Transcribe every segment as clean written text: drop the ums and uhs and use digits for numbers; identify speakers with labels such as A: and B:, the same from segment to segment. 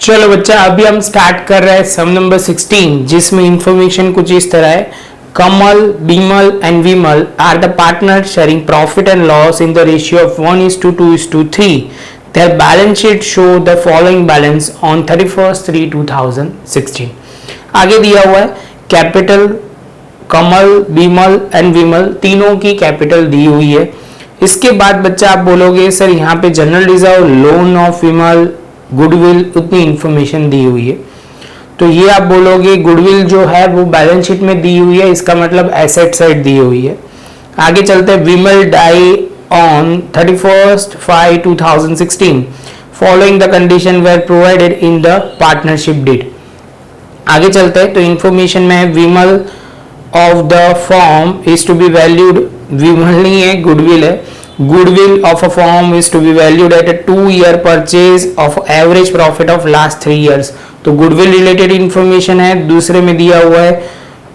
A: चलो बच्चा, अभी हम स्टार्ट कर रहे हैं सम नंबर 16, जिसमें इंफॉर्मेशन कुछ इस तरह है। Kamal, Bimal and Vimal are the partner sharing profit and loss in the ratio of 1:2:3। Their balance sheet show the following balance on 31st/3/2016। आगे दिया हुआ है कैपिटल, कमल, बीमल एंड विमल तीनों की कैपिटल दी हुई है। इसके बाद बच्चा आप बोलोगे सर यहाँ पे general reserve, loan of Vimal, goodwill, उतनी इंफॉर्मेशन दी हुई है। तो ये आप बोलोगे गुडविल जो है वो बैलेंस शीट में दी हुई है, इसका मतलब एसेट साइड दी हुई है। आगे चलते हैं, विमल die on 31st/5/2016 following the condition were provided in the partnership deed। आगे चलते हैं तो इंफॉर्मेशन में Vimal of the firm is to be valued, Vimal नहीं है गुडविल है, goodwill of a firm is to be valued at a 2-year purchase of average profit of last 3 years। तो goodwill related information है। दूसरे में दिया हुआ है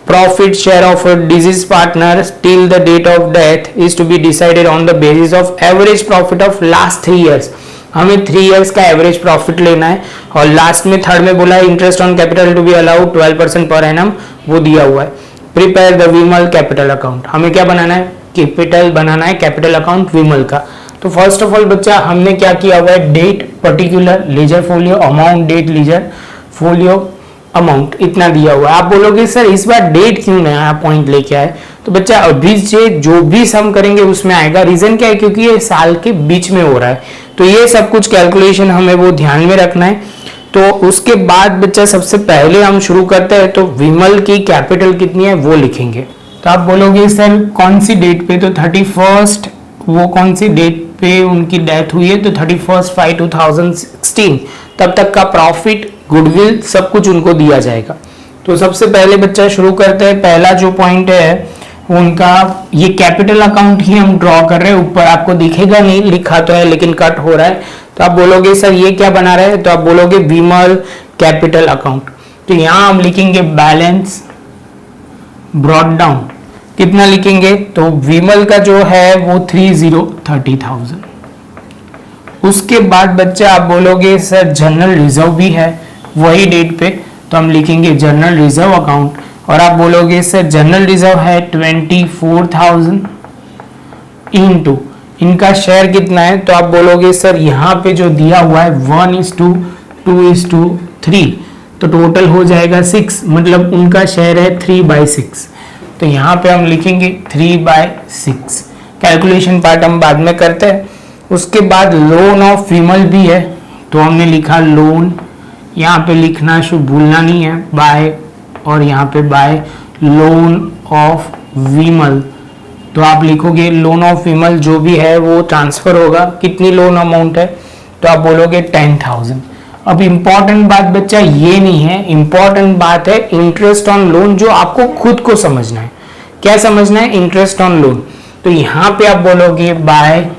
A: profit share of a deceased partner till the date of death is to be decided on the basis of average profit of last 3 years। हमें 3 years का average profit लेना है। और लास्ट में थर्ड में बोला है interest on capital to be allowed 12% per annum, वो दिया हुआ है। Prepare the Vimal capital account, हमें क्या बनाना है? कैपिटल बनाना है, कैपिटल अकाउंट विमल का। तो फर्स्ट ऑफ ऑल बच्चा हमने क्या किया हुआ है, date, particular, ledger folio, amount, date, ledger folio, amount इतना दिया हुआ है। आप बोलोगे सर इस बार डेट क्यों नया पॉइंट लेके आए? तो बच्चा अभी से जो भी सम करेंगे उसमें आएगा। रीजन क्या है? क्योंकि ये साल के बीच में हो रहा है, तो ये सब कुछ कैलकुलेशन हमें वो ध्यान में रखना है। तो उसके बाद बच्चा सबसे पहले हम शुरू करते हैं, तो विमल की कैपिटल कितनी है वो लिखेंगे। तो आप बोलोगे सर कौन सी डेट पे? तो 31st, वो कौन सी डेट पे उनकी डेथ हुई है? तो 31st/5/2016 तब तक का प्रॉफिट, गुडविल सब कुछ उनको दिया जाएगा। तो सबसे पहले बच्चा शुरू करते हैं। पहला जो पॉइंट है उनका, ये कैपिटल अकाउंट ही हम ड्रॉ कर रहे हैं। ऊपर आपको दिखेगा नहीं, लिखा तो है लेकिन कट हो रहा है। तो आप बोलोगे सर ये क्या बना रहे हैं? तो आप बोलोगे विमल कैपिटल अकाउंट। तो यहां हम लिखेंगे बैलेंस ब्रॉट डाउन। कितना लिखेंगे? तो विमल का जो है वो 30,30,000। उसके बाद बच्चा आप बोलोगे सर जनरल रिजर्व भी है वही डेट पे, तो हम लिखेंगे जनरल रिजर्व अकाउंट। और आप बोलोगे सर जनरल रिजर्व है 24,000 इनटू इनका शेयर कितना है? तो आप बोलोगे सर यहाँ पे जो दिया हुआ है 1:2:3, तो टोटल हो जाएगा 6, मतलब उनका शेयर है 3/6। तो यहाँ पे हम लिखेंगे 3/6। कैलकुलेशन पार्ट हम बाद में करते हैं। उसके बाद लोन ऑफ विमल भी है, तो हमने लिखा लोन, यहाँ पे लिखना शुभ भूलना नहीं है, बाय, और यहाँ पे बाय लोन ऑफ विमल। तो आप लिखोगे लोन ऑफ विमल जो भी है वो ट्रांसफर होगा। कितनी लोन अमाउंट है? तो आप बोलोगे 10,000। अब इंपॉर्टेंट बात बच्चा ये नहीं है, इंपॉर्टेंट बात है इंटरेस्ट ऑन लोन, जो आपको खुद को समझना है। क्या समझना है? Interest on loan. तो यहाँ पे आप बोलोगे बाय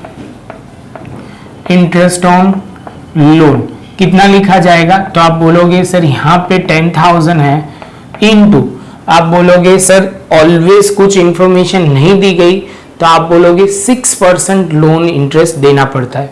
A: इंटरेस्ट ऑन लोन, कितना लिखा जाएगा? तो आप बोलोगे सर यहाँ पे 10,000 है इनटू, आप बोलोगे सर ऑलवेज कुछ इंफॉर्मेशन नहीं दी गई, तो आप बोलोगे 6% लोन इंटरेस्ट देना पड़ता है।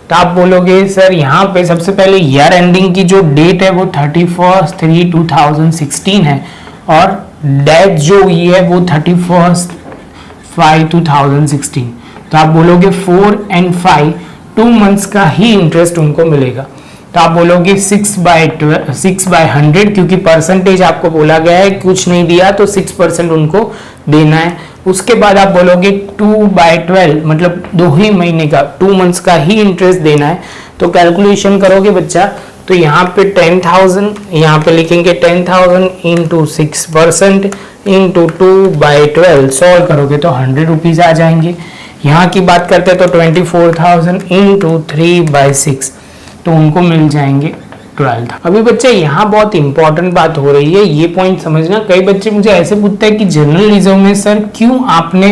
A: तो आप बोलोगे सर यहाँ पे सबसे पहले ईयर एंडिंग की जो डेट है वो 31st/3/2016 है, और डेट जो हुई है वो 31st/5/2016। तो आप बोलोगे 4 और 5 2 मंथ्स का ही इंटरेस्ट उनको मिलेगा। तो आप बोलोगे 6/100, क्योंकि परसेंटेज आपको बोला गया है, कुछ नहीं दिया तो 6% उनको देना है। उसके बाद आप बोलोगे 2/12, मतलब 2 ही महीने का, 2 मंथ्स का ही इंटरेस्ट देना है। तो कैलकुलेशन करोगे बच्चा, तो यहाँ पे 10,000, यहाँ पे लिखेंगे 10,000 इंटू 6% इंटू 2/12, सॉल्व करोगे तो 100 रुपीज आ जाएंगे। यहाँ की बात करते हैं तो 24,000 इंटू 3/6, तो उनको मिल जाएंगे 12। अभी बच्चे यहाँ बहुत इंपॉर्टेंट बात हो रही है, ये पॉइंट समझना। कई बच्चे मुझे ऐसे पूछते हैं कि जनरल रिजर्व में सर क्यों आपने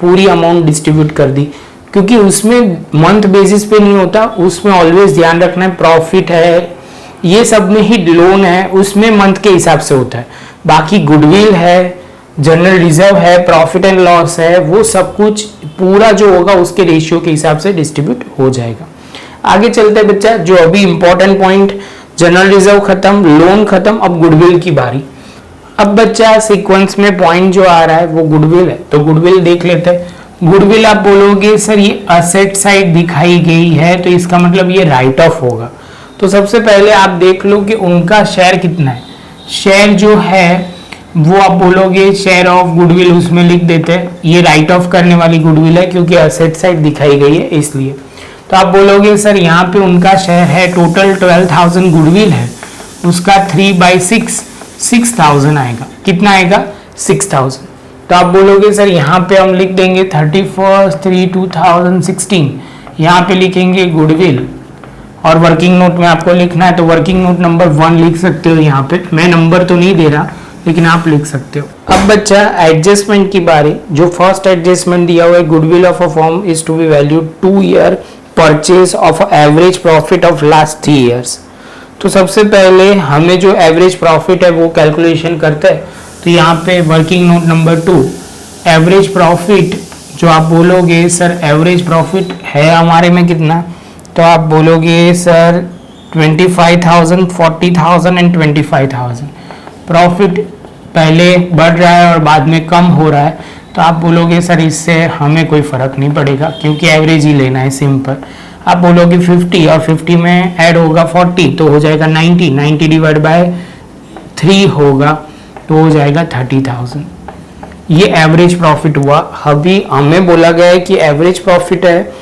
A: पूरी अमाउंट डिस्ट्रीब्यूट कर दी? क्योंकि उसमें मंथ बेसिस पे नहीं होता, उसमें ऑलवेज ध्यान रखना है प्रॉफिट है, ये सब में ही लोन है, उसमें मंथ के हिसाब से होता है। बाकी गुडविल है, जनरल रिजर्व है, प्रॉफिट एंड लॉस है, वो सब कुछ पूरा जो होगा उसके रेशियो के हिसाब से डिस्ट्रीब्यूट हो जाएगा। आगे चलते हैं बच्चा, जो अभी इंपॉर्टेंट पॉइंट जनरल रिजर्व खत्म, लोन खत्म, अब गुडविल की बारी। अब बच्चा सीक्वेंस में पॉइंट जो आ रहा है वो गुडविल है, तो गुडविल देख लेते हैं। गुडविल आप बोलोगे सर ये असेट साइड दिखाई गई है तो इसका मतलब ये राइट ऑफ होगा। तो सबसे पहले आप देख लो कि उनका शेयर कितना है। शेयर जो है वो आप बोलोगे शेयर ऑफ गुडविल, उसमें लिख देते हैं। ये राइट ऑफ करने वाली गुडविल है क्योंकि असेट साइड दिखाई गई है इसलिए। तो आप बोलोगे सर यहाँ पे उनका शेयर है, टोटल 12,000 गुडविल है, उसका 3/6 6,000 आएगा। कितना आएगा? 6,000। तो आप बोलोगे सर यहाँ पे हम लिख देंगे 31/3/2016, यहाँ पे लिखेंगे गुडविल, और वर्किंग नोट में आपको लिखना है तो वर्किंग नोट नंबर 1 लिख सकते हो। यहाँ पे मैं नंबर तो नहीं दे रहा लेकिन आप लिख सकते हो। अब बच्चा एडजस्टमेंट की बारी। जो फर्स्ट एडजस्टमेंट दिया हुआ है, goodwill of a firm is to be valued 2 year purchase of average profit of last 3 years. तो सबसे पहले हमें जो एवरेज प्रॉफिट है वो कैलकुलेशन करते हैं। तो यहाँ पे working note number 2, average profit जो आप बोलोगे सर एवरेज प्रॉफिट है हमारे में कितना, तो आप बोलोगे सर 25,000, 40,000 एंड 25,000। प्रॉफिट पहले बढ़ रहा है और बाद में कम हो रहा है, तो आप बोलोगे सर इससे हमें कोई फर्क नहीं पड़ेगा क्योंकि एवरेज ही लेना है, सिंपल। आप बोलोगे 50 और 50 में ऐड होगा 40 तो हो जाएगा 90, 90 डिवाइड बाय 3 होगा तो हो जाएगा 30,000। ये एवरेज प्रॉफिट हुआ। अभी हमें बोला गया है कि एवरेज प्रॉफिट है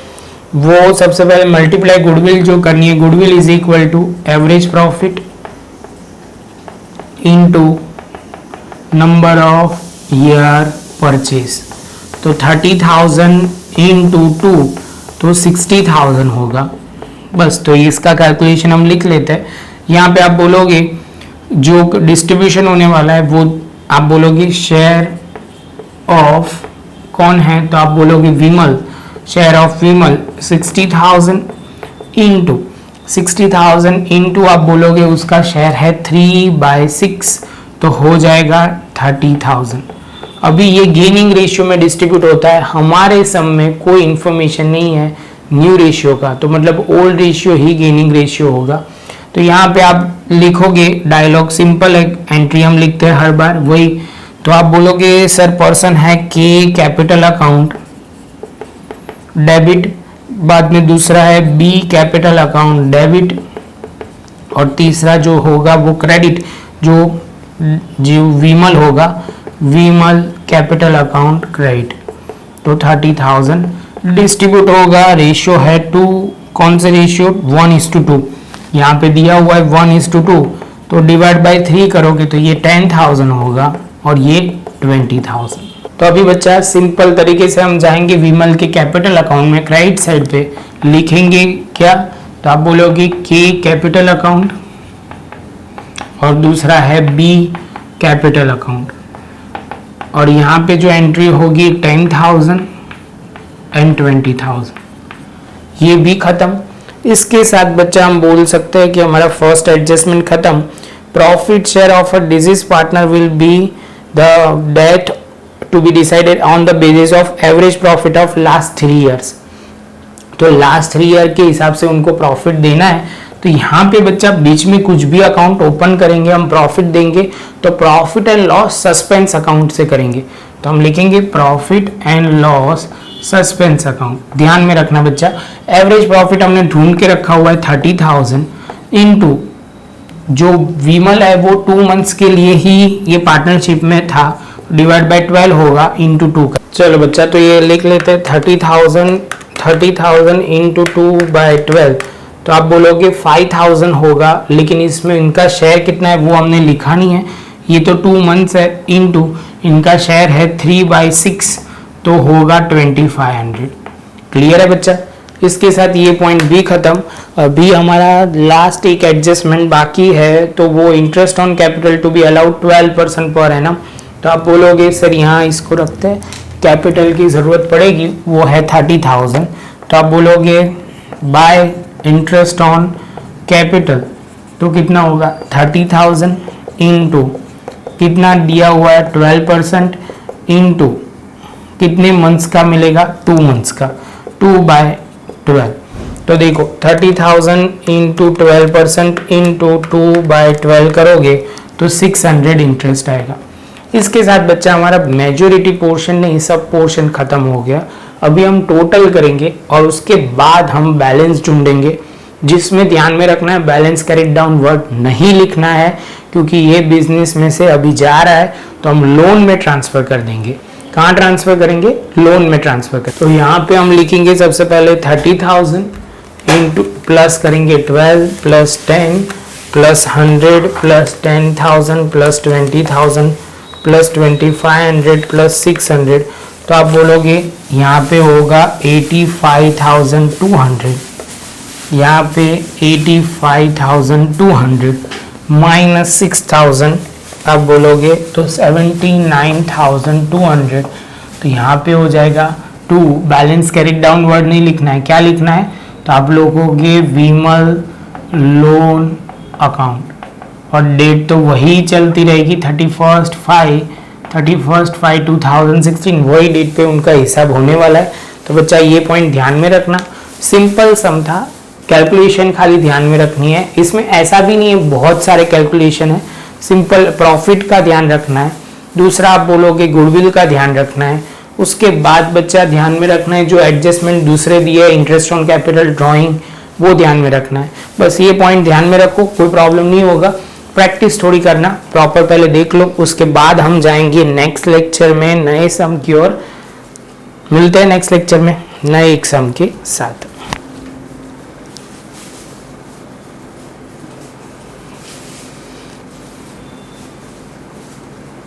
A: वो सबसे पहले मल्टीप्लाई गुडविल जो करनी है, goodwill is equal to average profit into number of year purchase. तो 30,000 इनटू 2 तो 60,000 होगा। बस, तो इसका कैलकुलेशन हम लिख लेते हैं। यहाँ पे आप बोलोगे जो डिस्ट्रीब्यूशन होने वाला है वो आप बोलोगे शेयर ऑफ कौन है, तो आप बोलोगे Vimal, share of Vimal 60,000 into 60,000 into आप बोलोगे उसका शेयर है 3/6 तो हो जाएगा 30,000। अभी ये गेनिंग रेशियो में डिस्ट्रीब्यूट होता है। हमारे सम में कोई इंफॉर्मेशन नहीं है न्यू रेशियो का, तो मतलब ओल्ड रेशियो ही गेनिंग रेशियो होगा। तो यहाँ पे आप लिखोगे डायलॉग, सिंपल एक एंट्री हम लिखते हैं हर बार वही। तो आप बोलोगे सर पर्सन है के कैपिटल अकाउंट डेबिट, बाद में दूसरा है बी कैपिटल अकाउंट डेबिट, और तीसरा जो होगा वो क्रेडिट, जो विमल होगा विमल कैपिटल अकाउंट क्रेडिट। तो 30,000 डिस्ट्रीब्यूट होगा, रेशियो है 2, कौन से रेशियो 1:2, यहाँ पे दिया हुआ है 1:2, तो डिवाइड बाय 3 करोगे तो ये 10,000 होगा और ये 20,000। तो अभी बच्चा सिंपल तरीके से हम जाएंगे विमल के कैपिटल अकाउंट में, क्रेडिट साइड पे लिखेंगे क्या, तो आप बोलोगे के कैपिटल अकाउंट और दूसरा है बी कैपिटल अकाउंट, और यहाँ पे जो एंट्री होगी 10,000 एंड 20,000। ये भी खत्म। इसके साथ बच्चा हम बोल सकते हैं कि हमारा फर्स्ट एडजस्टमेंट खत्म। Profit share of a deceased partner will be the date to be decided on the basis of average profit of last 3 years. तो लास्ट 3 ईयर के हिसाब से उनको प्रॉफिट देना है। तो यहाँ पे बच्चा बीच में कुछ भी अकाउंट ओपन करेंगे हम प्रॉफिट देंगे तो profit and loss suspense account से करेंगे। तो हम लिखेंगे profit and loss suspense account. ध्यान में रखना बच्चा, एवरेज प्रॉफिट हमने ढूंढ के रखा हुआ है 30,000 इनटू जो विमल है वो 2 मंथ्स के लिए ही ये पार्टनरशिप में था, डिवाइड बाय 12 होगा इंटू 2 का। चलो बच्चा, तो ये लिख लेते हैं 30,000 इंटू 2/12, तो आप बोलोगे 5,000 होगा, लेकिन इसमें इनका शेयर कितना है वो हमने लिखा नहीं है। ये तो 2 मंथ्स है, इंटू इनका शेयर है 3/6 तो होगा 2500। क्लियर है बच्चा? इसके साथ ये पॉइंट भी खत्म। अभी हमारा लास्ट एक एडजस्टमेंट बाकी है, तो वो interest on capital to be allowed 12% per annum. तो आप बोलोगे सर यहाँ इसको रखते हैं, कैपिटल की ज़रूरत पड़ेगी, वो है 30,000। तो आप बोलोगे बाय इंटरेस्ट ऑन कैपिटल, तो कितना होगा 30,000 इंटू कितना दिया हुआ है 12% इंटू कितने मंथ्स का मिलेगा 2 मंथ्स का 2/12। तो तो देखो 30,000 इंटू 12% इंटू 2/12 करोगे तो 600 इंटरेस्ट आएगा। इसके साथ बच्चा हमारा मेजोरिटी पोर्शन नहीं, सब पोर्शन खत्म हो गया। अभी हम टोटल करेंगे और उसके बाद हम बैलेंस ढूंढेंगे, जिसमें ध्यान में रखना है बैलेंस कैरिड डाउन वर्ड नहीं लिखना है, क्योंकि ये बिजनेस में से अभी जा रहा है तो हम लोन में ट्रांसफर कर देंगे। कहाँ ट्रांसफर करेंगे? लोन में ट्रांसफर करेंगे। तो यहाँ पे हम लिखेंगे सबसे पहले 30,000 इंटू प्लस करेंगे 12 plus 10 plus 100 plus 10,000 plus 20,000 plus 2,500 plus 600। तो आप बोलोगे यहाँ पे होगा 85,200, यहाँ पे 85,200 माइनस 6,000 आप बोलोगे तो 79,200। तो यहाँ पे हो जाएगा 2, बैलेंस कैरिड डाउन वर्ड नहीं लिखना है, क्या लिखना है? तो आप लोगोगे विमल लोन अकाउंट, और डेट तो वही चलती रहेगी 31/5/2016, वही डेट पे उनका हिसाब होने वाला है। तो बच्चा ये पॉइंट ध्यान में रखना, सिंपल सम था, कैलकुलेशन खाली ध्यान में रखनी है। इसमें ऐसा भी नहीं है बहुत सारे कैलकुलेशन है, सिंपल प्रॉफिट का ध्यान रखना है। दूसरा आप बोलोगे गुडविल का ध्यान रखना है। उसके बाद बच्चा ध्यान में रखना है जो एडजस्टमेंट दूसरे दिए, इंटरेस्ट ऑन कैपिटल, ड्राइंग, वो ध्यान में रखना है। बस ये पॉइंट ध्यान में रखो, कोई प्रॉब्लम नहीं होगा। प्रैक्टिस थोड़ी करना, प्रॉपर पहले देख लो, उसके बाद हम जाएंगे नेक्स्ट लेक्चर में नए सम की ओर। मिलते हैं नेक्स्ट लेक्चर में नए एक सम के साथ।